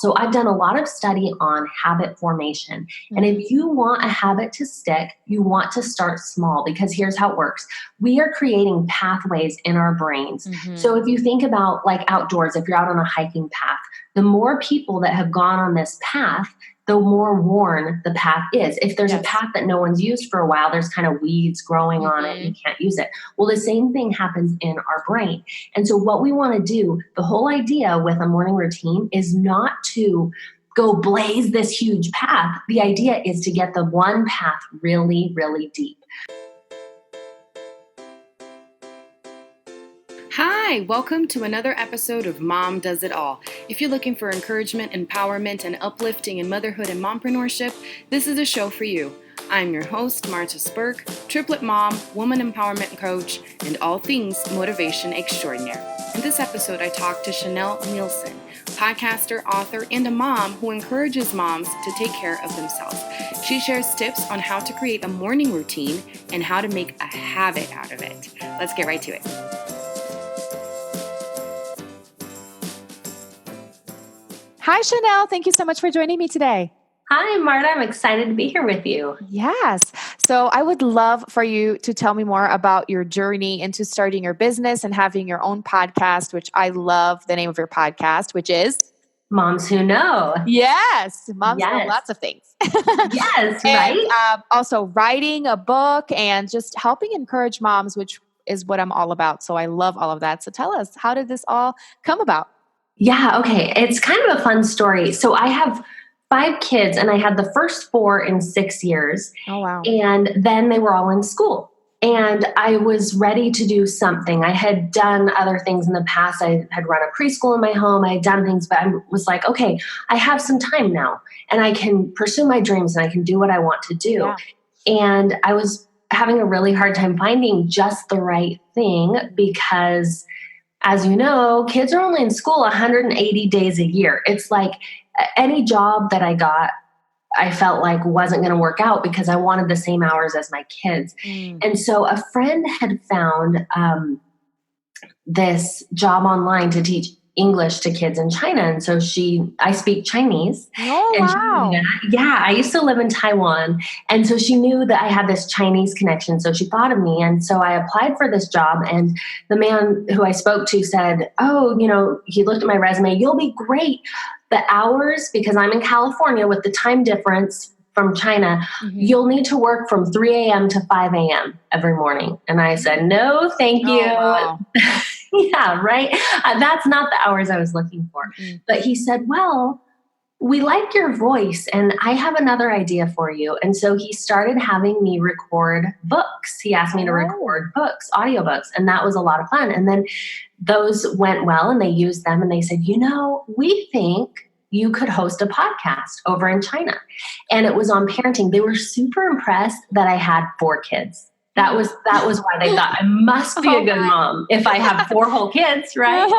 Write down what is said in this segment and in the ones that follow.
So I've done a lot of study on habit formation. And if you want a habit to stick, you want to start small, because here's how it works. We are creating pathways in our brains. So if you think about like outdoors, if you're out on a hiking path, the more people that have gone on this path, the more worn the path is. If there's a path that no one's used for a while, there's kind of weeds growing on it, you can't use it. Well, the same thing happens in our brain. And so what we want to do, the whole idea with a morning routine is not to go blaze this huge path. The idea is to get the one path really, really deep. Hi, welcome to another episode of Mom Does It All. If you're looking for encouragement, empowerment, and uplifting in motherhood and mompreneurship, this is a show for you. I'm your host, Marta Spurk, triplet mom, woman empowerment coach, and all things motivation extraordinaire. In this episode, I talked to Chanelle Neilson, podcaster, author, and a mom who encourages moms to take care of themselves. She shares tips on how to create a morning routine and how to make a habit out of it. Let's get right to it. Hi, Chanelle. Thank you so much for joining me today. Hi, Marta. I'm excited to be here with you. Yes. So I would love for you to tell me more about your journey into starting your business and having your own podcast, which I love the name of your podcast, which is Moms Who Know. Yes. Moms know lots of things. Yes, right? And also writing a book and just helping encourage moms, which is what I'm all about. So I love all of that. So tell us, how did this all come about? Yeah, okay. It's kind of a fun story. So I have 5 kids, and I had the first 4 in 6 years. Oh, wow. And then they were all in school. And I was ready to do something. I had done other things in the past. I had run a preschool in my home. I had done things, but I was like, okay, I have some time now, and I can pursue my dreams, and I can do what I want to do. Yeah. And I was having a really hard time finding just the right thing because, as you know, kids are only in school 180 days a year. It's like any job that I got, I felt like wasn't going to work out because I wanted the same hours as my kids. And so a friend had found this job online to teach English to kids in China. And so I speak Chinese. Oh, and wow. Yeah, I used to live in Taiwan. And so she knew that I had this Chinese connection. So she thought of me. And so I applied for this job. And the man who I spoke to said, he looked at my resume. You'll be great. The hours, because I'm in California with the time difference from China, you'll need to work from 3 a.m. to 5 a.m. every morning. And I said, no, thank you. Wow. Yeah, right. That's not the hours I was looking for. But he said, well, we like your voice and I have another idea for you. And so he started having me record books. He asked me to record books, audiobooks, and that was a lot of fun. And then those went well and they used them and they said, we think you could host a podcast over in China. And it was on parenting. They were super impressed that I had 4 kids. That was why they thought I must be a good mom if I have 4 whole kids, right?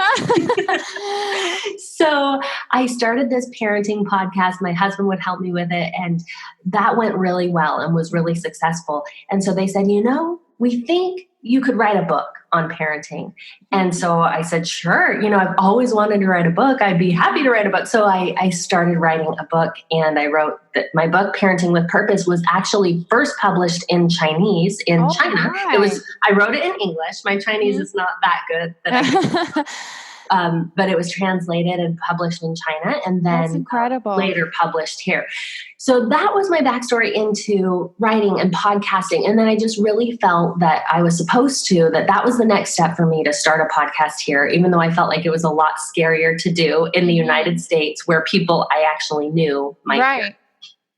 So I started this parenting podcast. My husband would help me with it. And that went really well and was really successful. And so they said, we think you could write a book on parenting. And so I said, sure. I've always wanted to write a book. I'd be happy to write a book. So I started writing a book, and I wrote that my book, Parenting with Purpose, was actually first published in Chinese in China. Nice. I wrote it in English. My Chinese is not that good. But it was translated and published in China and then later published here. So that was my backstory into writing and podcasting. And then I just really felt that I was supposed to, that was the next step for me to start a podcast here, even though I felt like it was a lot scarier to do in the United States where people I actually knew might hear.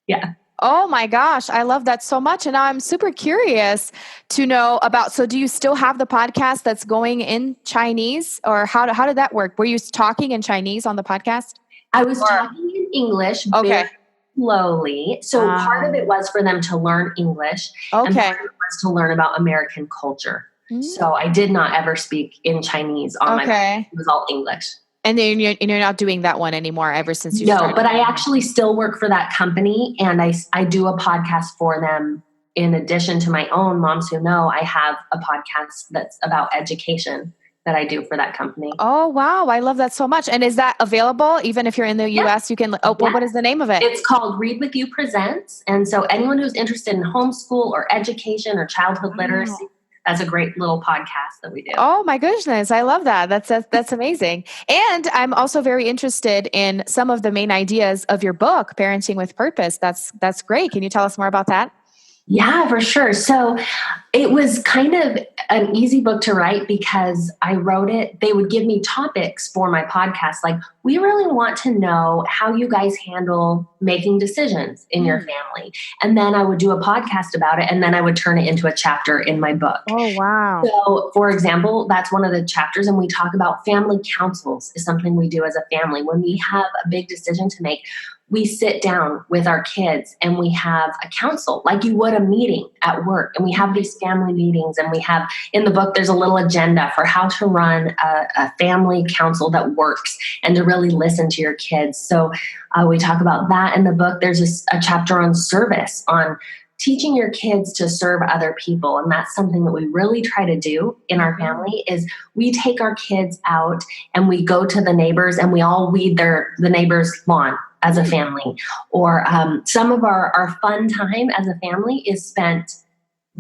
Yeah. Oh my gosh, I love that so much. And now I'm super curious to know about, so do you still have the podcast that's going in Chinese, or how did that work? Were you talking in Chinese on the podcast? I was talking in English very slowly. So part of it was for them to learn English. And part of it was to learn about American culture. So I did not ever speak in Chinese on my podcast. It was all English. And then you're not doing that one anymore ever since you started? No, but I actually still work for that company, and I do a podcast for them. In addition to my own Moms Who Know, I have a podcast that's about education that I do for that company. Oh, wow. I love that so much. And is that available? Even if you're in the US, you can, what is the name of it? It's called Read With You Presents. And so anyone who's interested in homeschool or education or childhood literacy, that's a great little podcast that we do. Oh my goodness. I love that. That's amazing. And I'm also very interested in some of the main ideas of your book, Parenting with Purpose. That's great. Can you tell us more about that? Yeah, for sure. So it was kind of an easy book to write because I wrote it. They would give me topics for my podcast. Like, we really want to know how you guys handle making decisions in your family. And then I would do a podcast about it, and then I would turn it into a chapter in my book. Oh, wow. So, for example, that's one of the chapters, and we talk about family councils is something we do as a family. When we have a big decision to make, we sit down with our kids and we have a council like you would a meeting at work. And we have these family meetings, and we have in the book, there's a little agenda for how to run a family council that works and to really listen to your kids. So we talk about that in the book. There's a chapter on service, on teaching your kids to serve other people. And that's something that we really try to do in our family is we take our kids out and we go to the neighbors and we all weed the neighbor's lawn as a family. Or some of our fun time as a family is spent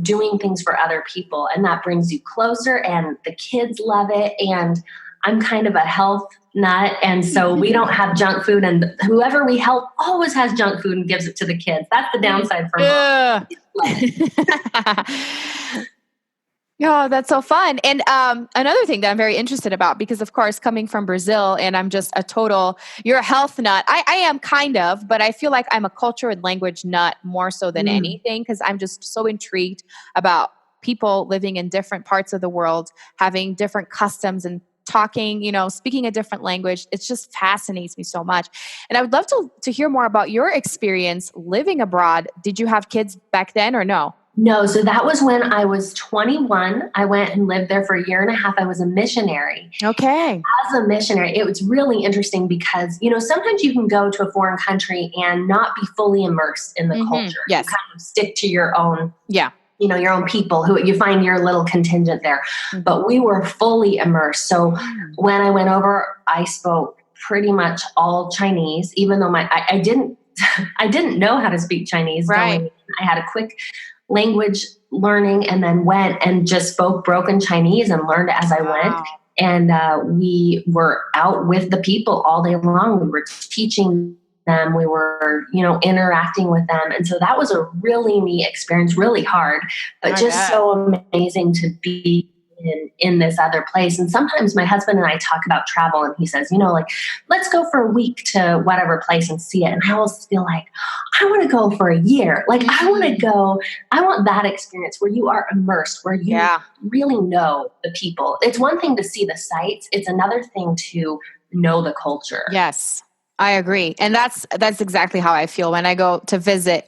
doing things for other people. And that brings you closer, and the kids love it. And I'm kind of a health nut. And so we don't have junk food, and whoever we help always has junk food and gives it to the kids. That's the downside for mom. Oh, that's so fun. And another thing that I'm very interested about, because of course, coming from Brazil, and I'm just you're a health nut. I am kind of, but I feel like I'm a culture and language nut more so than anything, because I'm just so intrigued about people living in different parts of the world, having different customs and talking, speaking a different language. It just fascinates me so much. And I would love to hear more about your experience living abroad. Did you have kids back then or no? No, so that was when I was 21. I went and lived there for a year and a half. I was a missionary. Okay. As a missionary, it was really interesting because, sometimes you can go to a foreign country and not be fully immersed in the culture. Yes. You kind of stick to your own, your own people who you find your little contingent there. But we were fully immersed. So when I went over, I spoke pretty much all Chinese, even though I didn't know how to speak Chinese. Right. I had a quick language learning, and then went and just spoke broken Chinese and learned as I went. And we were out with the people all day long. We were teaching them. We were, interacting with them. And so that was a really neat experience, really hard, but just so amazing to be in this other place. And sometimes my husband and I talk about travel, and he says, let's go for a week to whatever place and see it. And I always feel like, I want to go for a year. Like I want that experience where you are immersed, where you really know the people. It's one thing to see the sights. It's another thing to know the culture. Yes, I agree. And that's exactly how I feel when I go to visit.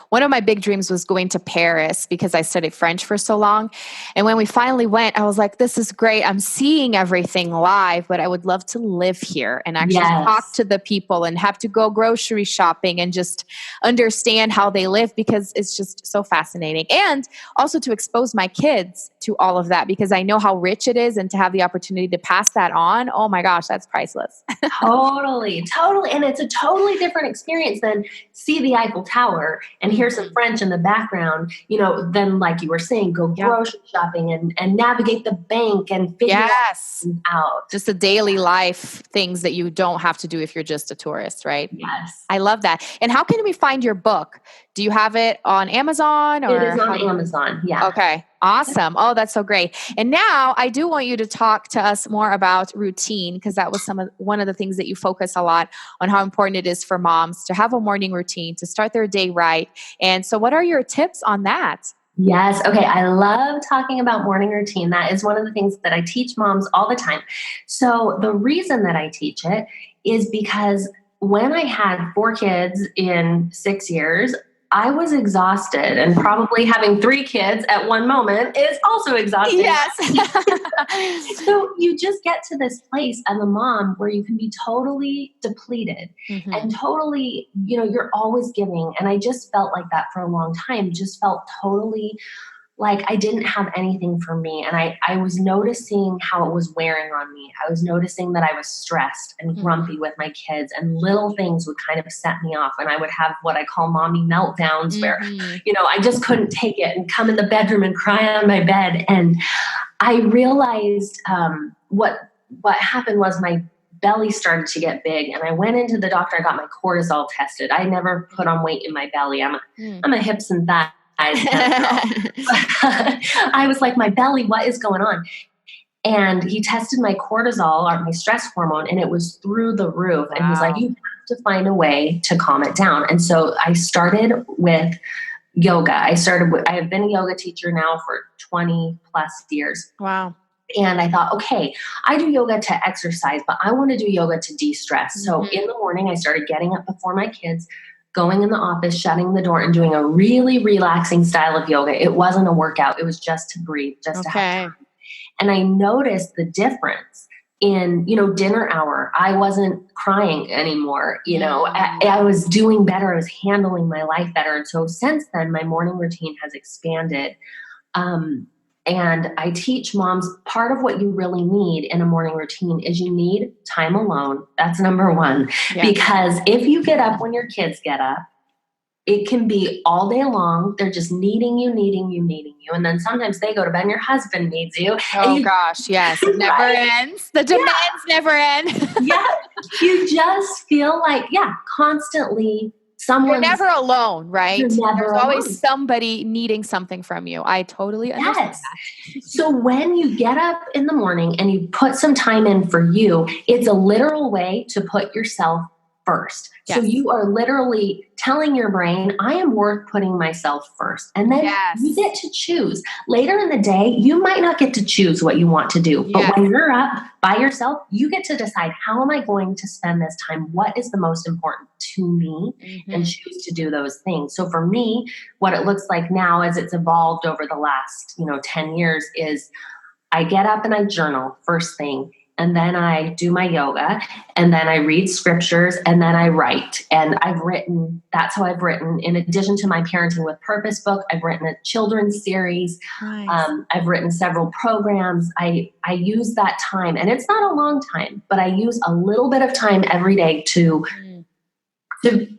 One of my big dreams was going to Paris because I studied French for so long. And when we finally went, I was like, this is great. I'm seeing everything live, but I would love to live here and actually talk to the people and have to go grocery shopping and just understand how they live, because it's just so fascinating. And also to expose my kids to all of that, because I know how rich it is, and to have the opportunity to pass that on. Oh my gosh, that's priceless. Totally. And it's a totally different experience than see the Eiffel Tower and hear some French in the background, then like you were saying, go grocery shopping and navigate the bank and figure out. Just the daily life things that you don't have to do if you're just a tourist, right? Yes. I love that. And how can we find your book? Do you have it on Amazon? Or it is on Amazon. Yeah. Okay. Awesome. Oh, that's so great. And now I do want you to talk to us more about routine, because that was one of the things that you focus a lot on, how important it is for moms to have a morning routine, to start their day right. And so what are your tips on that? Yes. Okay. I love talking about morning routine. That is one of the things that I teach moms all the time. So the reason that I teach it is because when I had 4 kids in 6 years, I was exhausted, and probably having 3 kids at one moment is also exhausting. Yes. So you just get to this place as a mom where you can be totally depleted and totally, you're always giving. And I just felt like that for a long time, just felt totally like I didn't have anything for me. And I was noticing how it was wearing on me. I was noticing that I was stressed and grumpy with my kids, and little things would kind of set me off. And I would have what I call mommy meltdowns where, I just couldn't take it and come in the bedroom and cry on my bed. And I realized what happened was my belly started to get big, and I went into the doctor. I got my cortisol tested. I never put on weight in my belly. I'm a hips and thighs I was like, my belly, what is going on? And he tested my cortisol, or my stress hormone, and it was through the roof. Wow. And he's like, you have to find a way to calm it down. And so I started with yoga. I have been a yoga teacher now for 20 plus years. Wow. And I thought, okay, I do yoga to exercise, but I want to do yoga to de-stress. So in the morning, I started getting up before my kids, going in the office, shutting the door, and doing a really relaxing style of yoga. It wasn't a workout. It was just to breathe, just to have time. And I noticed the difference in, dinner hour. I wasn't crying anymore. I was doing better. I was handling my life better. And so since then, my morning routine has expanded. And I teach moms, part of what you really need in a morning routine is you need time alone. That's number one. Yeah. Because if you get up when your kids get up, it can be all day long. They're just needing you. And then sometimes they go to bed and your husband needs you. Oh gosh, yes. It never ends. The demands never end. Yeah. You just feel like, constantly you're never alone, right? There's always somebody needing something from you. I totally understand that. So when you get up in the morning and you put some time in for you, it's a literal way to put yourself first. Yes. So you are literally telling your brain, I am worth putting myself first. And then you get to choose. Later in the day, you might not get to choose what you want to do. But when you're up by yourself, you get to decide, how am I going to spend this time? What is the most important to me? And choose to do those things. So for me, what it looks like now as it's evolved over the last, 10 years is I get up and I journal first thing. And then I do my yoga, and then I read scriptures, and then I write. And that's how I've written. In addition to my Parenting with Purpose book, I've written a children's series. Nice. I've written several programs. I use that time, and it's not a long time, but I use a little bit of time every day to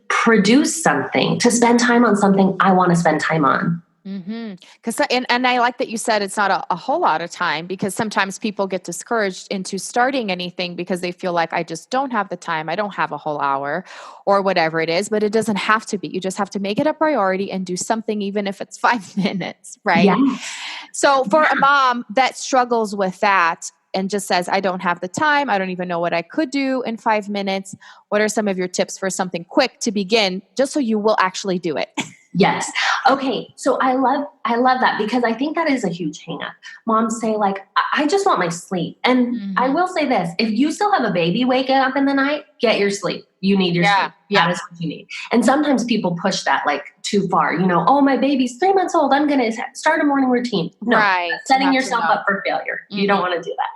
produce something, to spend time on something I want to spend time on. Because and I like that you said it's not a whole lot of time, because sometimes people get discouraged into starting anything because they feel like, I just don't have the time. I don't have a whole hour or whatever it is, but it doesn't have to be. You just have to make it a priority and do something, even if it's 5 minutes, right? Yeah. So for a mom that struggles with that and just says, I don't have the time, I don't even know what I could do in 5 minutes, what are some of your tips for something quick to begin, just so you will actually do it? Yes. Okay. So I love that, because I think that is a huge hang up. Moms say, like, I just want my sleep. And I will say this, if you still have a baby waking up in the night, get your sleep. You need your sleep. That is what you need. And sometimes people push that like too far. Oh, my baby's 3 months old, I'm going to start a morning routine. No, setting yourself up for failure. You don't want to do that.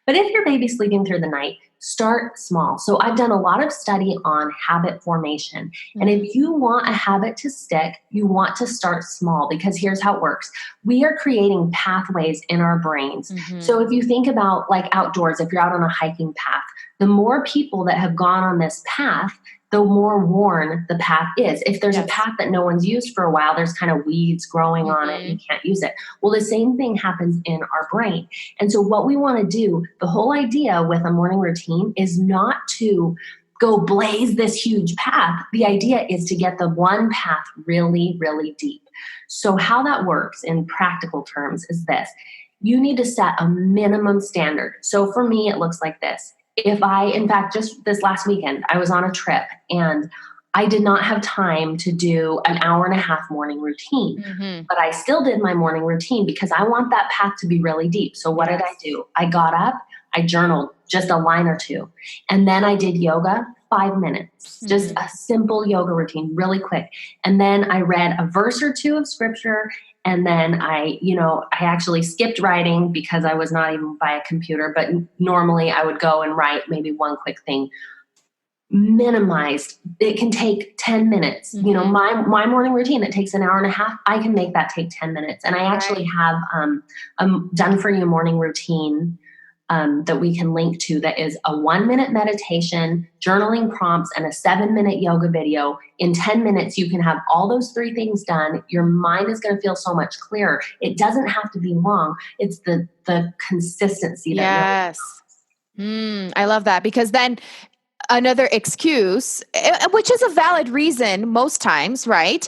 But if your baby's sleeping through the night, start small. So I've done a lot of study on habit formation. And if you want a habit to stick, you want to start small, because here's how it works. We are creating pathways in our brains. So if you think about like outdoors, if you're out on a hiking path, the more people that have gone on this path, the more worn the path is. If there's a path that no one's used for a while, there's kind of weeds growing on it, you can't use it. Well, the same thing happens in our brain. And so what we want to do, the whole idea with a morning routine is not to go blaze this huge path. The idea is to get the one path really, really deep. So how that works in practical terms is this. You need to set a minimum standard. So for me, it looks like this. In fact, just this last weekend, I was on a trip and I did not have time to do an hour and a half morning routine, but I still did my morning routine because I want that path to be really deep. So what did I do? I got up, I journaled just a line or two, and then I did yoga 5 minutes, just a simple yoga routine, really quick. And then I read a verse or two of scripture. And then I actually skipped writing because I was not even by a computer, but normally I would go and write maybe one quick thing. Minimized it can take 10 minutes. You know, my morning routine that takes an hour and a half, I can make that take 10 minutes. And I actually have a done for you morning routine that we can link to that is a 1-minute meditation, journaling prompts, and a 7-minute yoga video. In 10 minutes, you can have all those 3 things done. Your mind is going to feel so much clearer. It doesn't have to be long. It's the consistency. Yes. I love that, because then another excuse, which is a valid reason most times, right?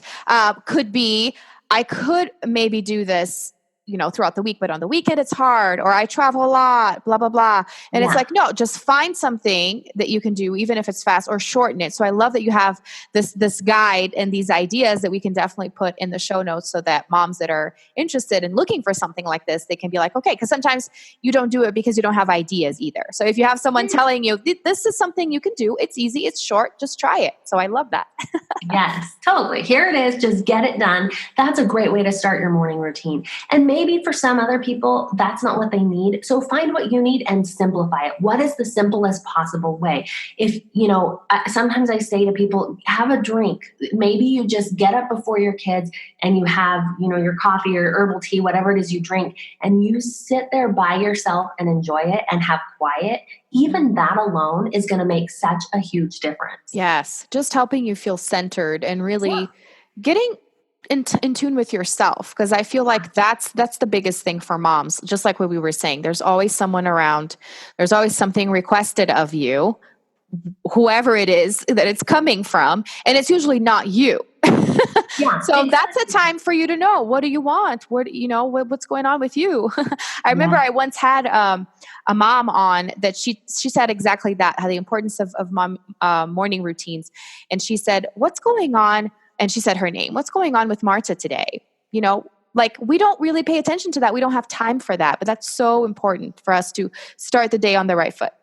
Could be, I could maybe do this, you know, throughout the week, but on the weekend it's hard, or I travel a lot, blah, blah, blah. And it's like, no, just find something that you can do, even if it's fast, or shorten it. So I love that you have this guide and these ideas that we can definitely put in the show notes, so that moms that are interested in looking for something like this, they can be like, okay, because sometimes you don't do it because you don't have ideas either. So if you have someone telling you, this is something you can do, it's easy, it's short, just try it. So I love that. Yes, totally. Here it is. Just get it done. That's a great way to start your morning routine. And maybe for some other people, that's not what they need. So find what you need and simplify it. What is the simplest possible way? If, you know, sometimes I say to people, have a drink. Maybe you just get up before your kids and you have, you know, your coffee or herbal tea, whatever it is you drink, and you sit there by yourself and enjoy it and have quiet. Even that alone is going to make such a huge difference. Yes. Just helping you feel centered and really getting in tune with yourself. Because I feel like that's the biggest thing for moms. Just like what we were saying, there's always someone around. There's always something requested of you, whoever it is that it's coming from. And it's usually not you. So that's a time for you to know, what do you want? What, you know, what's going on with you? I remember I once had a mom on that she said exactly that, how the importance of mom morning routines. And she said, what's going on? And she said her name, what's going on with Marta today? You know, like, we don't really pay attention to that. We don't have time for that, but that's so important for us to start the day on the right foot.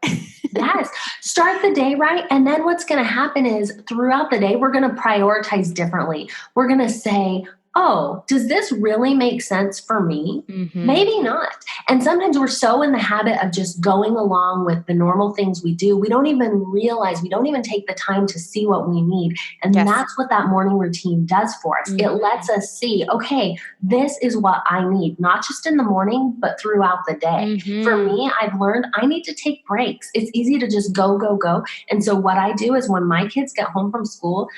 Yes. Start the day right. And then what's going to happen is throughout the day, we're going to prioritize differently. We're going to say, oh, does this really make sense for me? Maybe not. And sometimes we're so in the habit of just going along with the normal things we do. We don't even realize, we don't even take the time to see what we need. And that's what that morning routine does for us. It lets us see, okay, this is what I need, not just in the morning, but throughout the day. For me, I've learned I need to take breaks. It's easy to just go, go, go. And so what I do is when my kids get home from school,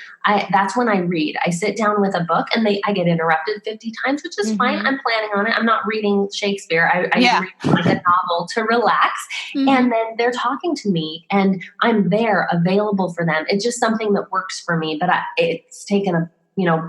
that's when I read. I sit down with a book and I get interrupted 50 times, which is fine. I'm planning on it. I'm not reading Shakespeare. I read like a novel to relax. And then they're talking to me and I'm there available for them. It's just something that works for me, but it's taken a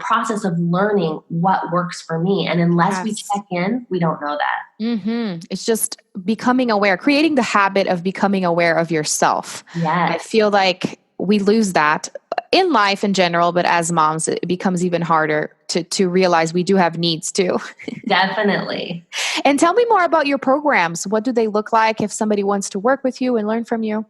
process of learning what works for me. And unless we check in, we don't know that. It's just becoming aware, creating the habit of becoming aware of yourself. I feel like we lose that in life in general, but as moms, it becomes even harder to realize we do have needs too. Definitely. And tell me more about your programs. What do they look like if somebody wants to work with you and learn from you?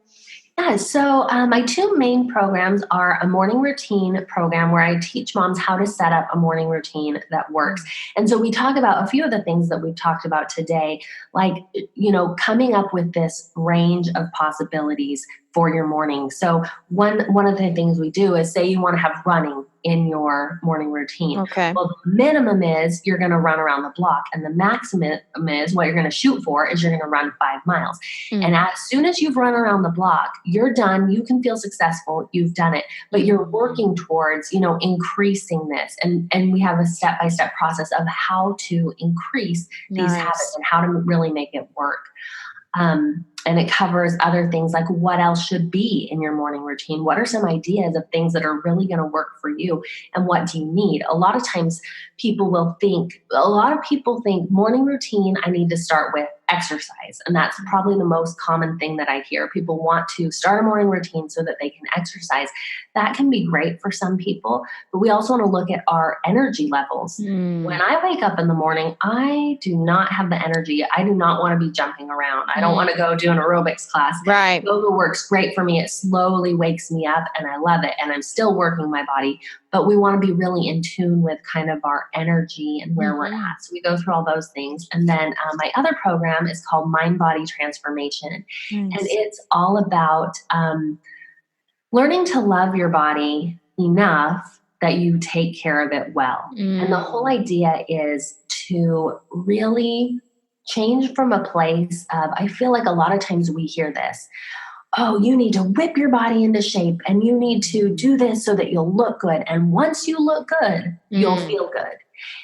Yeah, so my 2 main programs are a morning routine program where I teach moms how to set up a morning routine that works. And so we talk about a few of the things that we've talked about today, like, coming up with this range of possibilities for your morning. So one of the things we do is say you want to have running in your morning routine. Okay. Well, the minimum is you're going to run around the block, and the maximum is what you're going to shoot for is you're going to run 5 miles. And as soon as you've run around the block, you're done. You can feel successful. You've done it, but you're working towards, increasing this. And we have a step-by-step process of how to increase these habits and how to really make it work. And it covers other things like what else should be in your morning routine. What are some ideas of things that are really going to work for you? And what do you need? A lot of times people think morning routine, I need to start with exercise. And that's probably the most common thing that I hear. People want to start a morning routine so that they can exercise. That can be great for some people, but we also want to look at our energy levels. When I wake up in the morning, I do not have the energy. I do not want to be jumping around. I don't want to go do an aerobics class. Right. Yoga works great for me. It slowly wakes me up and I love it. And I'm still working my body, but we want to be really in tune with kind of our energy and where we're at. So we go through all those things. And then my other program is called Mind Body Transformation. And it's all about learning to love your body enough that you take care of it well. And the whole idea is to really change from a place of, I feel like a lot of times we hear this, oh, you need to whip your body into shape and you need to do this so that you'll look good. And once you look good, you'll feel good.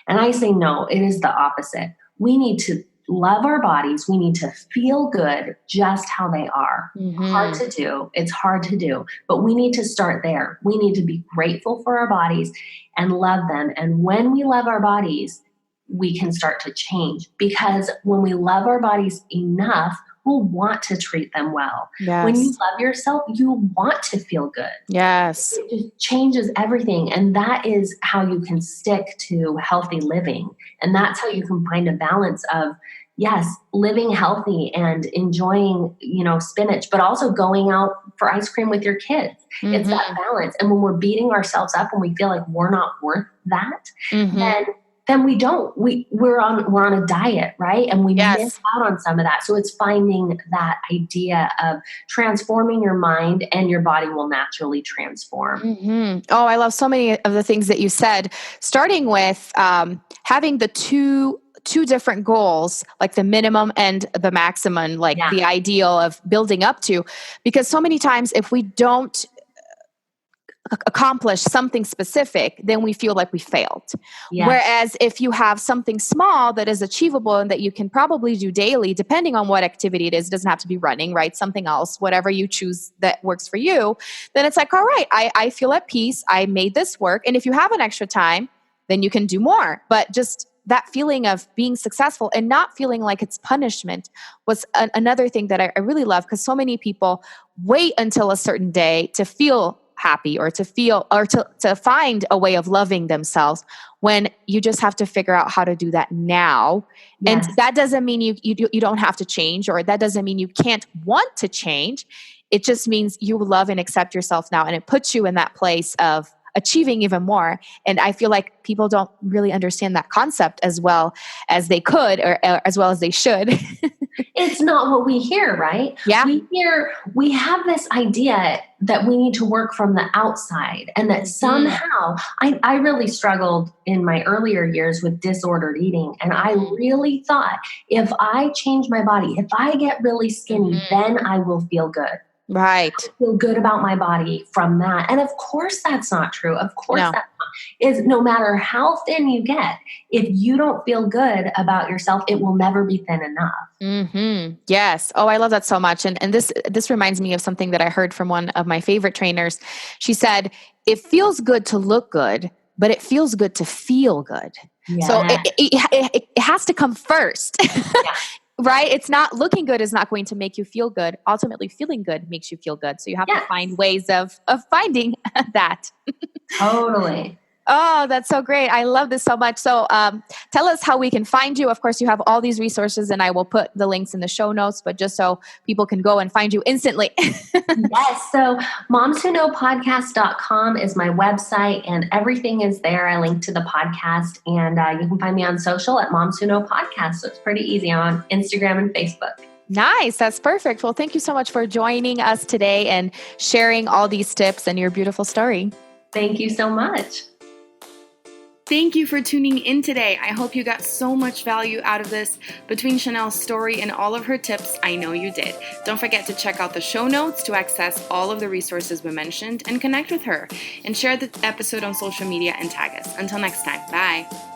And I say, no, it is the opposite. We need to love our bodies. We need to feel good just how they are. Hard to do. It's hard to do, but we need to start there. We need to be grateful for our bodies and love them. And when we love our bodies, we can start to change, because when we love our bodies enough, we'll want to treat them well. Yes. When you love yourself, you want to feel good. Yes. It just changes everything. And that is how you can stick to healthy living. And that's how you can find a balance of, yes, living healthy and enjoying, spinach, but also going out for ice cream with your kids. It's that balance. And when we're beating ourselves up and we feel like we're not worth that, then we don't. We're on a diet, right? And we miss out on some of that. So it's finding that idea of transforming your mind, and your body will naturally transform. Oh, I love so many of the things that you said, starting with having the two different goals, like the minimum and the maximum, like the ideal of building up to, because so many times if we don't accomplish something specific, then we feel like we failed. Yes. Whereas if you have something small that is achievable and that you can probably do daily, depending on what activity it is, it doesn't have to be running, right? Something else, whatever you choose that works for you, then it's like, all right, I feel at peace. I made this work. And if you have an extra time, then you can do more. But just that feeling of being successful and not feeling like it's punishment was another thing that I really love, because so many people wait until a certain day to feel happy or to feel or to find a way of loving themselves, when you just have to figure out how to do that now. Yes. And that doesn't mean you don't have to change, or that doesn't mean you can't want to change. It just means you love and accept yourself now, and it puts you in that place of achieving even more. And I feel like people don't really understand that concept as well as they could, or as well as they should. It's not what we hear, right? Yeah. We have this idea that we need to work from the outside, and that somehow I really struggled in my earlier years with disordered eating. And I really thought, if I change my body, if I get really skinny, then I will feel good. Right. I feel good about my body from that. And of course that's not true. Of course no matter how thin you get, if you don't feel good about yourself, it will never be thin enough. Yes. Oh, I love that so much. And this reminds me of something that I heard from one of my favorite trainers. She said, it feels good to look good, but it feels good to feel good. Yeah. So it has to come first. Yeah. Right? It's not, looking good is not going to make you feel good. Ultimately, feeling good makes you feel good. So you have to find ways of finding that. Totally. Oh, that's so great. I love this so much. So tell us how we can find you. Of course, you have all these resources, and I will put the links in the show notes, but just so people can go and find you instantly. Yes. So momswhoknowpodcast.com is my website, and everything is there. I link to the podcast, and you can find me on social at Moms Who Know Podcast. So it's pretty easy. I'm on Instagram and Facebook. Nice. That's perfect. Well, thank you so much for joining us today and sharing all these tips and your beautiful story. Thank you so much. Thank you for tuning in today. I hope you got so much value out of this. Between Chanelle's story and all of her tips, I know you did. Don't forget to check out the show notes to access all of the resources we mentioned, and connect with her, and share the episode on social media and tag us. Until next time, bye.